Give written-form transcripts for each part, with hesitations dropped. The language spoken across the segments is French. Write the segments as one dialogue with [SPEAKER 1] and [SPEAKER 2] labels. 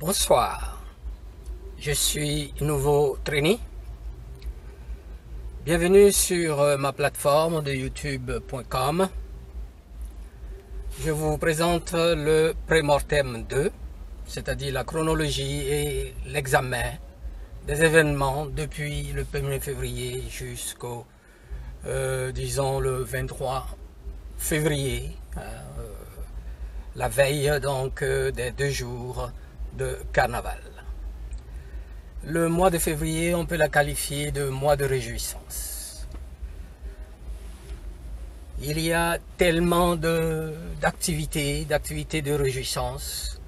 [SPEAKER 1] Bonsoir, je suis nouveau trainee. Bienvenue sur ma plateforme de youtube.com. Je vous présente le Prémortem 2, c'est-à-dire la chronologie et l'examen des événements depuis le 1er février jusqu'au, disons, le 23 février, la veille donc des 2 jours de carnaval. Le mois de février, on peut la qualifier de mois de réjouissance. Il y a tellement d'activités de réjouissance,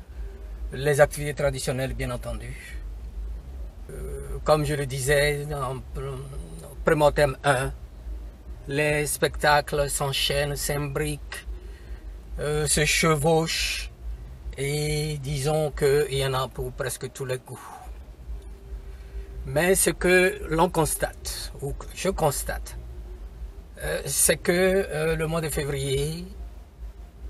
[SPEAKER 1] les activités traditionnelles bien entendu. Comme je le disais en Prémortem 1, les spectacles s'enchaînent, s'imbriquent, se chevauchent, et disons qu'il y en a pour presque tous les goûts. Mais ce que l'on constate, ou que je constate, c'est que le mois de février,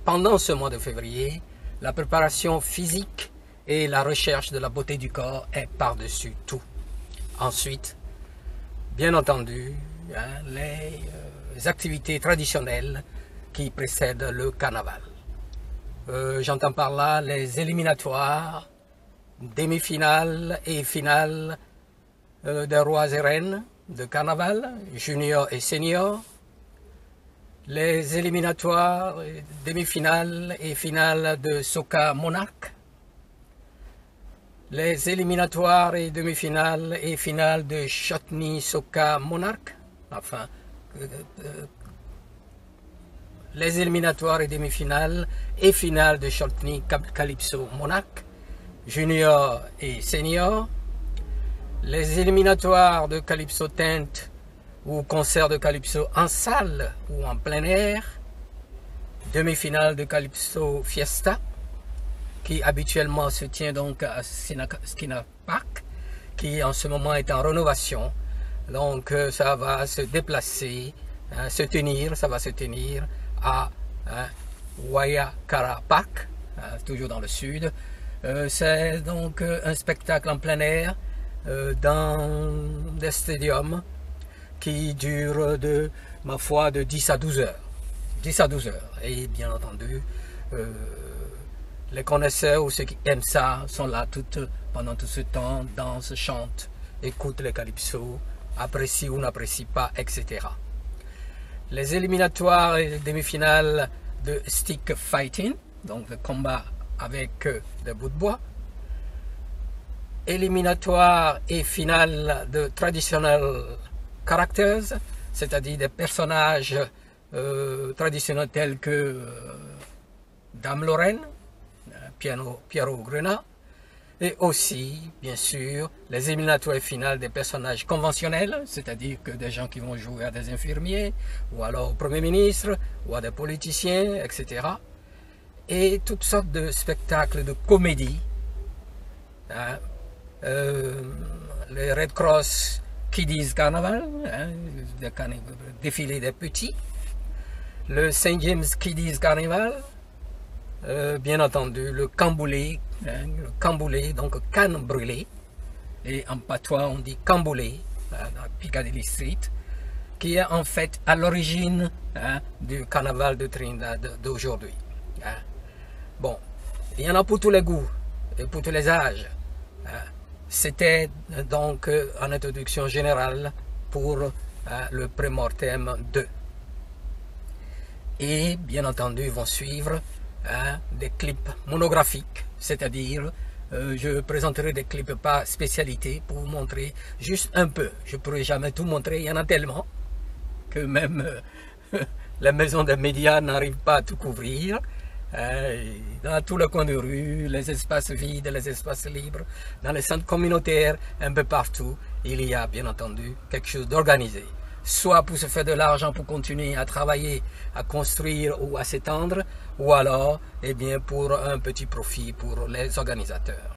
[SPEAKER 1] pendant ce mois de février, la préparation physique et la recherche de la beauté du corps est par-dessus tout. Ensuite, bien entendu, les activités traditionnelles qui précèdent le carnaval. J'entends par là les éliminatoires, demi-finales et finales des rois et reines de carnaval, junior et senior, les éliminatoires, demi-finales et finales de Soca Monarch, les éliminatoires et demi-finales et finales de Chutney Soca Monarch, enfin, les éliminatoires et demi-finales et finales de Chutney Calypso Monarch, junior et senior, les éliminatoires de Calypso Tent ou concert de Calypso en salle ou en plein air, demi-finale de Calypso Fiesta, qui habituellement se tient donc à Skinner Park, qui en ce moment est en rénovation. Donc ça va se déplacer, ça va se tenir à Waiakara Park, toujours dans le sud. C'est donc un spectacle en plein air dans des stadiums qui durent de 10 à 12 heures. 10 à 12 heures. Et bien entendu, les connaisseurs ou ceux qui aiment ça sont là pendant tout ce temps, dansent, chantent, écoutent les calypsos, apprécient ou n'apprécient pas, etc. Les éliminatoires et demi-finales de stick fighting, donc le combat avec des bouts de bois. Éliminatoires et finales de traditional characters, c'est-à-dire des personnages traditionnels tels que Dame Lorraine, Pierrot Grenat, et aussi, bien sûr, les éliminatoires finales des personnages conventionnels, c'est-à-dire que des gens qui vont jouer à des infirmiers, ou alors au Premier ministre, ou à des politiciens, etc. Et toutes sortes de spectacles de comédie. Hein, les Red Cross Kiddies Carnaval, hein, défilé des petits, le St. James Kiddies Carnival, bien entendu le camboulé, hein, donc canne brûlée, et en patois on dit camboulé, hein, dans Piccadilly Street, qui est en fait à l'origine, hein, du carnaval de Trinidad d'aujourd'hui. Hein. Bon, il y en a pour tous les goûts et pour tous les âges. Hein. C'était donc en introduction générale pour le Prémortem 2. Et bien entendu vont suivre des clips monographiques, c'est-à-dire je présenterai des clips par spécialité pour vous montrer juste un peu. Je ne pourrai jamais tout montrer, il y en a tellement que même la maison des médias n'arrive pas à tout couvrir. Dans tous les coins de rue, les espaces vides, les espaces libres, dans les centres communautaires, un peu partout, il y a bien entendu quelque chose d'organisé. Soit pour se faire de l'argent pour continuer à travailler, à construire ou à s'étendre, ou alors, eh bien, pour un petit profit pour les organisateurs.